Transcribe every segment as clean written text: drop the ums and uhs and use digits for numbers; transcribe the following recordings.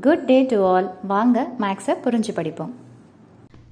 Good day to all. வாங்க மேக்ஸை புரிஞ்சு படிப்போம்.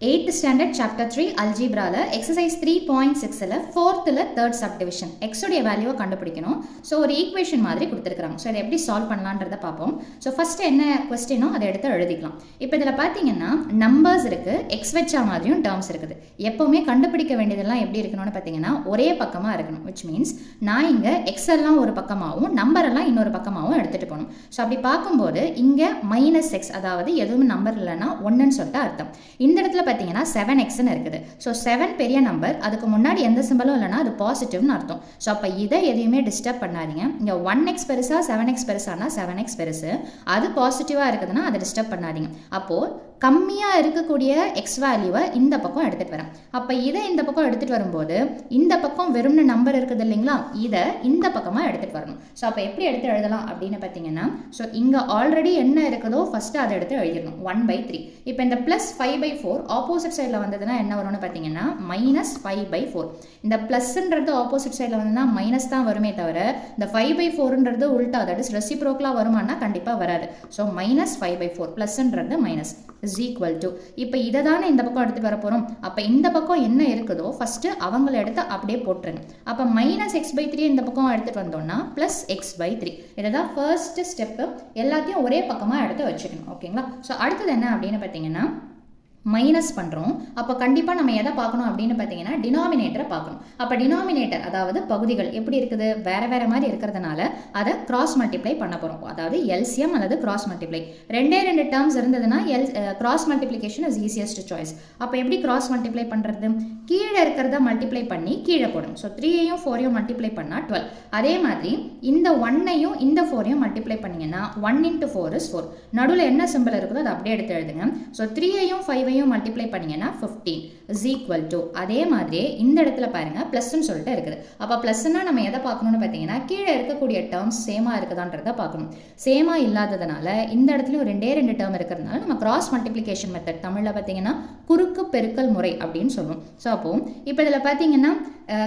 8th standard chapter 3 algebraல exercise 3.6ல 4thல third subdivision x உடைய வேல்யூவை கண்டுபிடிக்கணும். ஸோ ஒரு ஈக்குவேஷன் மாதிரி கொடுத்துருக்காங்க. ஸோ இதை எப்படி சால்வ் பண்ணலான்றதை பார்ப்போம். ஸோ ஃபர்ஸ்ட் என்ன கொஸ்டினோ அதை எடுத்து எழுதிக்கலாம். இப்போ இதில் பார்த்தீங்கன்னா நம்பர்ஸ் இருக்குது, எக்ஸ் வச்சா மாதிரியும் டேர்ம்ஸ் இருக்குது. எப்போவுமே கண்டுபிடிக்க வேண்டியதெல்லாம் எப்படி இருக்கணும்னு பார்த்தீங்கன்னா ஒரே பக்கமாக இருக்கணும். விச் மீன்ஸ் நான் இங்கே எக்ஸ் எல்லாம் ஒரு பக்கமாகவும் நம்பர் எல்லாம் இன்னொரு பக்கமாகவும் எடுத்துகிட்டு போகணும். ஸோ அப்படி பார்க்கும்போது இங்கே -x, அதாவது எதுவும் நம்பர் இல்லைன்னா ஒன்றுன்னு சொல்லிட்டு அர்த்தம். இந்த இடத்துல பார்த்தீங்கன்னா 7xன்னு இருக்குது. ஸோ 7 பெரிய நம்பர், அதுக்கு முன்னாடி எந்த சிம்பலும் இல்லைனா அது பாசிட்டிவ்னு அர்த்தம். ஸோ அப்போ இதை எதையுமே டிஸ்டர்ப் பண்ணாதீங்க. இங்கே 1x பெருசா 7x பெருசானா 7x பெருசு, அது பாசிட்டிவாக இருக்குதுன்னா அதை டிஸ்டர்ப் பண்ணாதீங்க. அப்போது கம்மியாக இருக்கக்கூடிய எக்ஸ் வேல்யூவை இந்த பக்கம் எடுத்துகிட்டு வரேன். அப்போ இதை இந்த பக்கம் எடுத்துகிட்டு வரும்போது இந்த பக்கம் வெறும்னு நம்பர் இருக்குது இல்லைங்களா, இதை இந்த பக்கமாக எடுத்துகிட்டு வரணும். ஸோ அப்போ எப்படி எடுத்து எழுதலாம் அப்படின்னு பார்த்தீங்கன்னா, ஸோ இங்கே ஆல்ரெடி என்ன இருக்குதோ ஃபஸ்ட்டு அதை எடுத்து எழுதிடணும். 1/3. இப்போ இந்த +5/4 ஆப்போசிட் சைடில் வந்ததுன்னா என்ன வரும்னு பார்த்தீங்கன்னா -5/4. இந்த ப்ளஸ்ன்றது ஆப்போசிட் சைடில் வந்ததுன்னா மைனஸ் தான் வருமே தவிர இந்த 5/4ன்றது உல்ட்டா, தட் இஸ் ரெசிப்ரோக்கலாக வருமானா கண்டிப்பாக வராது. ஸோ -5/4 ப்ளஸ்ன்றது மைனஸ் இஸ் ஈக்குவல் டு, இப்போ இதை தானே இந்த பக்கம் எடுத்துகிட்டு வர போகிறோம். அப்போ இந்த பக்கம் என்ன இருக்குதோ ஃபஸ்ட்டு அவங்கள எடுத்து அப்படியே போட்டுருங்க. அப்போ -x/3 இந்த பக்கம் எடுத்துகிட்டு வந்தோம்னா +x/3. இதை தான் ஃபர்ஸ்ட் ஸ்டெப்பு. எல்லாத்தையும் ஒரே பக்கமாக எடுத்து வச்சுக்கணும். ஓகேங்களா. ஸோ அடுத்தது என்ன அப்படின்னு பார்த்தீங்கன்னா மைனஸ் பண்ணுறோம். அப்போ கண்டிப்பாக நம்ம எதை பார்க்கணும் அப்படின்னு பார்த்தீங்கன்னா டினாமினேட்டரை பார்க்கணும். அப்போ டினாமினேட்டர் அதாவது பகுதிகள் எப்படி இருக்குது, வேறு வேறு மாதிரி இருக்கிறதுனால அதை கிராஸ் மல்டிப்ளை பண்ண போகிறோம். அதாவது எல்சிஎம் அல்லது கிராஸ் மல்டிப்ளை. ரெண்டே டேர்ம்ஸ் இருந்ததுன்னா cross multiplication is easiest choice. அப்போ எப்படி கிராஸ் மல்டிப்ளை பண்ணுறது, கீழே இருக்கிறத மல்டிப்ளை பண்ணி கீழே போடணும். ஸோ 3ஐயும் 4ஐயும் மல்டிப்ளை பண்ணால் 12. அதே மாதிரி இந்த 1ஐயும் இந்த 4ஐயும் மல்டிப்ளை பண்ணிங்கன்னா 1 × 4 is 4. நடுவில் என்ன சிம்பிள் இருக்குதோ அதை அப்படியே எடுத்து எழுதுங்க. ஸோ 3ஐயும் 5ஐயும் மல்டிப்ளை பண்ணீங்கன்னா 15 இஸ் ஈக்குவல் டு, அதே மாதிரி இந்த இடத்துல பாருங்க பிளஸ்ன்னு சொல்லிட்டு இருக்குது. அப்போ பிளஸ்னா நம்ம எதை பார்க்கணும்னு பார்த்தீங்கன்னா கீழே இருக்கக்கூடிய டேர்ம்ஸ் சேமாக இருக்குதான்றதை பார்க்கணும். சேமாக இல்லாததுனால இந்த இடத்துலையும் ரெண்டே டேர்ம் இருக்கிறதுனால நம்ம கிராஸ் மல்டிப்ளிகேஷன் மெத்தட், தமிழில் பார்த்தீங்கன்னா குறுக்கு பெருக்கல் முறை அப்படின்னு சொல்லுவோம். ஸோ அப்போ இப்போ இதில் பார்த்தீங்கன்னா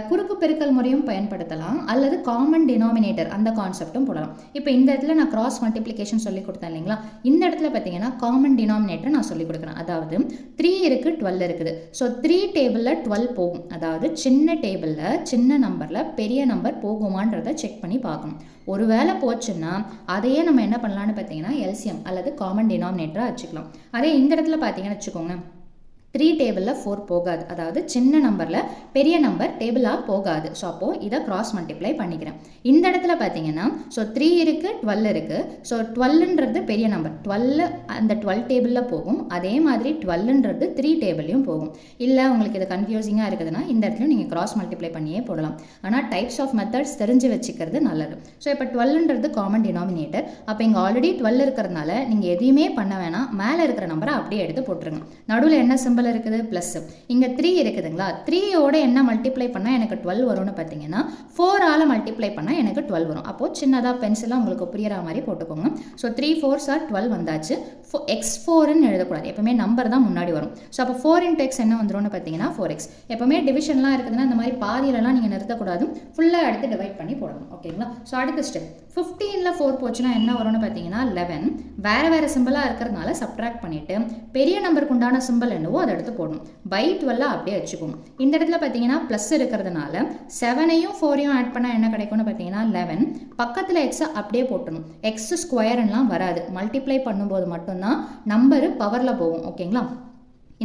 குறுக்கு பெருக்கல் முறையும் பயன்படுத்தலாம், அல்லது காமன் டினாமினேட்டர் அந்த கான்செப்டும் போடலாம். இப்போ இந்த இடத்துல நான் கிராஸ் மல்டிப்ளிகேஷன் சொல்லி கொடுத்தேன் இல்லைங்களா, இந்த இடத்துல பார்த்தீங்கன்னா காமன் டினாமினேட்டர் நான் சொல்லி கொடுக்குறேன். அதாவது 3 இருக்குது, 12 இருக்குது. ஸோ 3 டேபிளில் 12 போகும். அதாவது சின்ன டேபிளில் சின்ன நம்பரில் பெரிய நம்பர் போகுமான்றதை செக் பண்ணி பார்க்கணும். ஒருவேளை போச்சுன்னா அதையே நம்ம என்ன பண்ணலான்னு பார்த்தீங்கன்னா எல்சிஎம் அல்லது காமன் டினாமினேட்டராக வச்சுக்கலாம். அதே இந்த இடத்துல பார்த்தீங்கன்னு வச்சுக்கோங்க 3 டேபிளில் 4 போகாது. அதாவது சின்ன நம்பரில் பெரிய நம்பர் டேபிளாக போகாது. ஸோ அப்போது இதை கிராஸ் மல்டிப்ளை பண்ணிக்கிறேன். இந்த இடத்துல பார்த்தீங்கன்னா ஸோ 3 இருக்குது, 12 இருக்குது. ஸோ 12ன்றது பெரிய நம்பர், 12 அந்த 12 டேபிளில் போகும். அதே மாதிரி 12ன்றது 3 டேபிளையும் போகும். இல்லை உங்களுக்கு இது கன்ஃபியூசிங்காக இருக்குதுன்னா இந்த இடத்துல நீங்கள் கிராஸ் மல்டிப்ளை பண்ணியே போடலாம். ஆனால் டைப்ஸ் ஆஃப் மெத்தட்ஸ் தெரிஞ்சு வச்சுக்கிறது நல்லது. ஸோ இப்போ 12ன்றது காமன் டினாமினேட்டர். அப்போ இங்கே ஆல்ரெடி 12 இருக்கிறதுனால நீங்கள் எதையுமே பண்ண வேணாம், மேலே இருக்கிற நம்பரை அப்படியே எடுத்து போட்டுருங்க. நடுவில் என்ன சிம்பிள் இருக்குது, பிளஸ். இங்கே 3 இருக்குதுங்களா, 3யோட என்ன மல்டிப்ளை பண்ணால் எனக்கு 12 வரும்னு பார்த்தீங்கன்னா 4ஆல் மல்டிப்ளை பண்ணால் எனக்கு 12 வரும். அப்போது சின்னதாக பென்சிலாக உங்களுக்கு புரியிற மாதிரி போட்டுக்கோங்க. ஸோ 3 4s are 12 வந்தாச்சு. x4ன்னு எழுதக்கூடாது, எப்பவுமே நம்பர் தான் முன்னாடி வரும். ஸோ அப்போ 4 × x என்ன வந்துடும்னு பார்த்தீங்கன்னா 4x. எப்பவுமே டிவிஷன்லாம் இருக்குதுன்னா இந்த மாதிரி பாதியிலலாம் நீங்கள் நிறுத்தக்கூடாது, ஃபுல்லாக எடுத்து டிவைட் பண்ணி போடணும். ஓகேங்களா. ஸோ அடுத்த ஸ்டெப் 15ல் 4 போச்சுன்னா என்ன வரும்னு பார்த்தீங்கன்னா 11. வேறு வேறு சிம்பிளாக இருக்கிறதுனால சப்ட்ராக்ட் பண்ணிவிட்டு பெரிய நம்பருக்கு உண்டான சிம்பிள் என்னவோ அதை எடுத்து போடணும். பை 12 அப்படியே வச்சுக்கோங்க. இந்த இடத்துல பார்த்தீங்கன்னா ப்ளஸ் இருக்கிறதுனால 7ஐயும் 4ஐயும் ஆட் பண்ணால் என்ன கிடைக்கும்னு பார்த்தீங்கன்னா 11. பக்கத்தில் எக்ஸை அப்படியே போட்டணும். எக்ஸ் ஸ்கொயர்லாம் வராது, மல்டிப்ளை பண்ணும்போது மட்டும்தான் நம்பரு பவரில் போகும். ஓகேங்களா.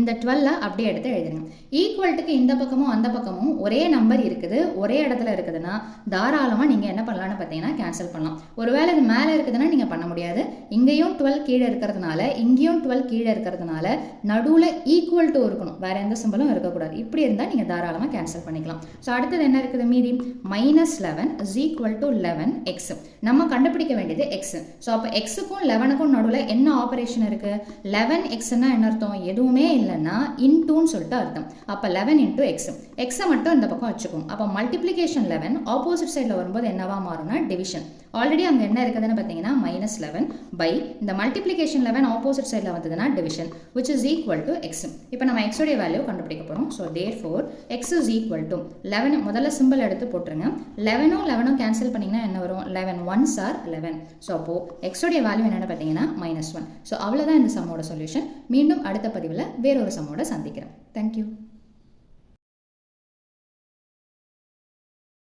இந்த 12 அப்படியே எடுத்து எழுதுங்க. ஈக்குவல்ட்டுக்கு இந்த பக்கமும் அந்த பக்கமும் ஒரே நம்பர் இருக்குது, ஒரே இடத்துல இருக்குதுன்னா தாராளமாக நீங்கள் என்ன பண்ணலான்னு பார்த்தீங்கன்னா கேன்சல் பண்ணலாம். ஒருவேளை இது மேலே இருக்குதுன்னா நீங்கள் பண்ண முடியாது. இங்கேயும் 12 கீழே இருக்கிறதுனால இங்கேயும் 12 கீழே இருக்கிறதுனால நடுவில் ஈக்குவல் டு இருக்கணும், வேறு எந்த சிம்பிளும் இருக்கக்கூடாது. இப்படி இருந்தால் நீங்கள் தாராளமாக கேன்சல் பண்ணிக்கலாம். ஸோ அடுத்தது என்ன இருக்குது மீதி, -11 இஸ் ஈக்குவல் டு 11x. நம்ம கண்டுபிடிக்க வேண்டியது எக்ஸ். ஸோ அப்போ எக்ஸுக்கும் 11க்கும் நடுவில் என்ன ஆப்ரேஷன் இருக்குது, 11xன்னா என்ன அர்த்தம், எதுவுமே இல்லைன்னா இன்டூன்னு சொல்லிட்டு அர்த்தம். அப்போ 11 × x. எக்ஸை மட்டும் இந்த பக்கம் வச்சுக்கோம். அப்போ மல்டிப்ளிகேஷன் 11 ஆப்போசிட் சைடில் வரும்போது என்னவா மாறும்னா டிவிஷன். ஆல்ரெடி அங்கே என்ன இருக்குதுன்னு பார்த்தீங்கன்னா -11 பை இந்த மல்டிப்ளிகேஷன் 11 ஆப்போசிட் சைடில் வந்ததுன்னா division which is equal to x. இப்போ நம்ம x உடைய வேல்யூ கண்டுபிடிக்க போகிறோம். So therefore x is equal to 11. முதல்ல சிம்பிள் எடுத்து போட்டுருங்க. 11 கேன்சல் பண்ணிங்கன்னா என்ன வரும்? 11 1s are 11. ஸோ அப்போது x உடைய வேல்யூ என்னென்னு பார்த்தீங்கன்னா -1. ஸோ அவ்வளோதான் இந்த சம்மோட சொல்யூஷன். மீண்டும் அடுத்த பதிவில் வேறொரு சம்மோட சந்திக்கிறேன். தேங்க்யூ.